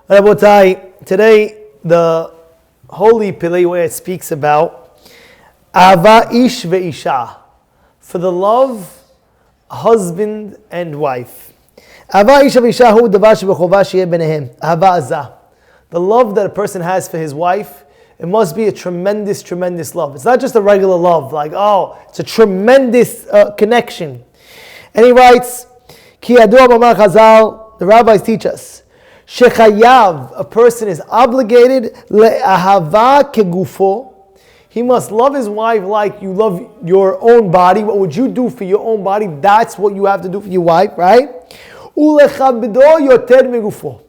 Rabotai, today the Holy Pillei where it speaks about Ava ish ve'isha, for the love, husband and wife. Ava ish ve'isha hu davar shebechova sheyeh benehem. Ava azah. The love that a person has for his wife, it must be a tremendous, tremendous love. It's not just a regular love, like, it's a tremendous connection. And he writes, Ki yadua b'mar Chazal, the rabbis teach us, Shechayav, a person is obligated, le'ahava kegufo, he must love his wife like you love your own body. What would you do for your own body? That's what you have to do for your wife, right? Ulechabdo yoter megufo,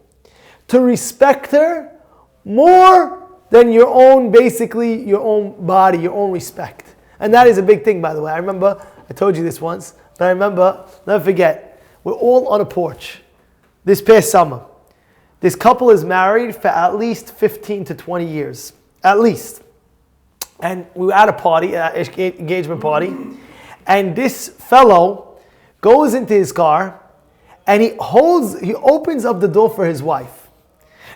to respect her more than your own, basically your own body, your own respect. And that is a big thing, by the way. I remember, I told you this once, but I remember, never forget, we're all on a porch this past summer. This couple is married for at least 15 to 20 years, at least. And we were at a party, engagement party, and this fellow goes into his car and he opens up the door for his wife.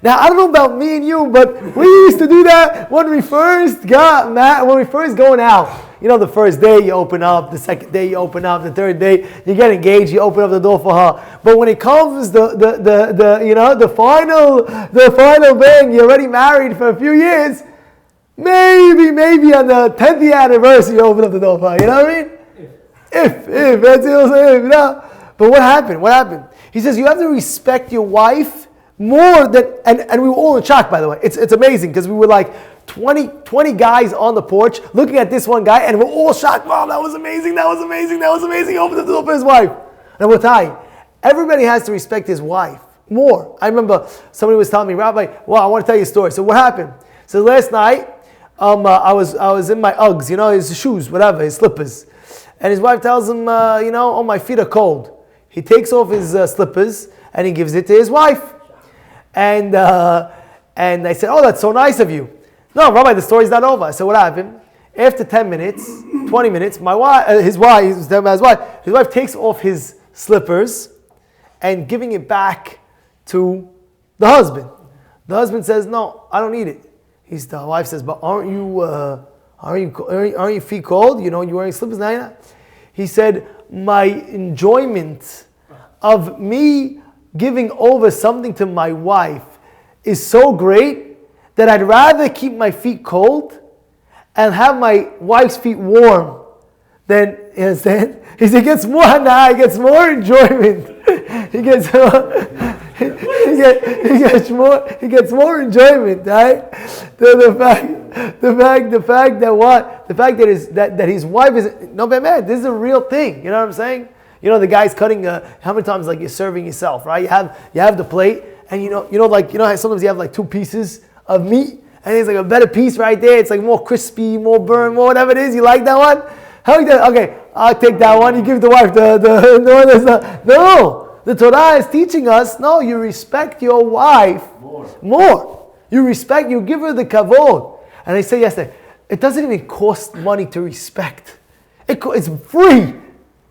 Now, I don't know about me and you, but we used to do that when we first going out. You know, the first day you open up, the second day you open up, the third day you get engaged, you open up the door for her. But when it comes the final bang, you're already married for a few years, maybe on the 10th anniversary you open up the door for her. You know what I mean? If that's if, you know. But what happened? He says you have to respect your wife more than, and we were all in shock, by the way. It's amazing because we were like 20 guys on the porch looking at this one guy, and we're all shocked. Wow, that was amazing. He opened the door for his wife. And I will tell you, everybody has to respect his wife more. I remember somebody was telling me, Rabbi, I want to tell you a story. So what happened? So last night, I was in my Uggs, his shoes, whatever, his slippers. And his wife tells him, my feet are cold. He takes off his slippers and he gives it to his wife. And I said, that's so nice of you. No, Rabbi, the story's not over. I said, what happened? After 10 minutes, 20 minutes, his wife takes off his slippers and giving it back to the husband. The husband says, no, I don't need it. The wife says, but aren't your feet cold? You're wearing slippers now. He said, my enjoyment of me giving over something to my wife is so great that I'd rather keep my feet cold and have my wife's feet warm than, you understand? He gets more hana, he gets more enjoyment. He gets more enjoyment, right? The fact that his wife is, no, man, this is a real thing. You know what I'm saying? The guy's cutting. How many times you're serving yourself, right? You have the plate, and sometimes you have like two pieces of meat, and there's like a better piece right there. It's like more crispy, more burnt, more whatever it is. You like that one? How you that? Okay, I'll take that one. You give the wife the one that's not. No, the Torah is teaching us. No, you respect your wife more. You give her the kavod. And I said yesterday, it doesn't even cost money to respect. It's free.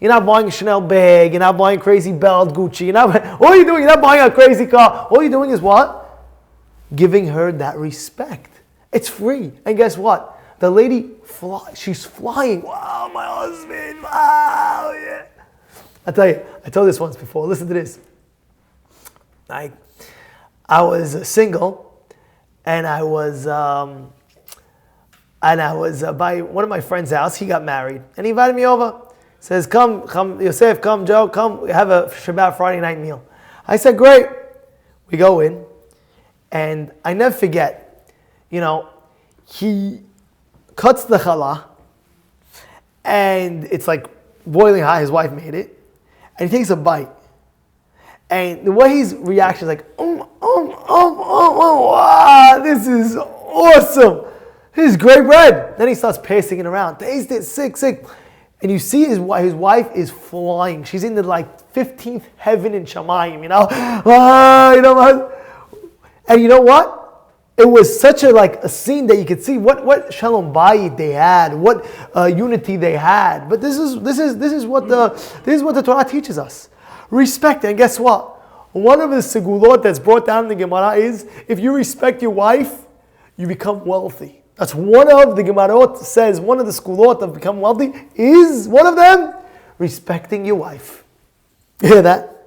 You're not buying a Chanel bag. You're not buying crazy belt, Gucci. All you're doing, you're not buying a crazy car. All you're doing is what? Giving her that respect. It's free. And guess what? The lady, she's flying. Wow, my husband. Wow, yeah. I tell you, I told this once before. Listen to this. I was single, and I was by one of my friend's house. He got married, and he invited me over. Says, come, Yosef, come, Joe, come, have a Shabbat Friday night meal. I said, great. We go in, and I never forget, he cuts the challah, and it's like boiling hot. His wife made it, and he takes a bite. And the way his reaction is like, wow, this is awesome. This is great bread. Then he starts passing it around. Taste it, sick. And you see his wife is flying. She's in the 15th heaven in Shamayim, And you know what? It was such a scene that you could see what Shalom Bayit they had, what unity they had. But this is what the Torah teaches us. Respect. And guess what? One of the segulot that's brought down in the Gemara is, if you respect your wife, you become wealthy. That's one of the Gemarot says, one of the segulot of become wealthy is, one of them, respecting your wife. You hear that?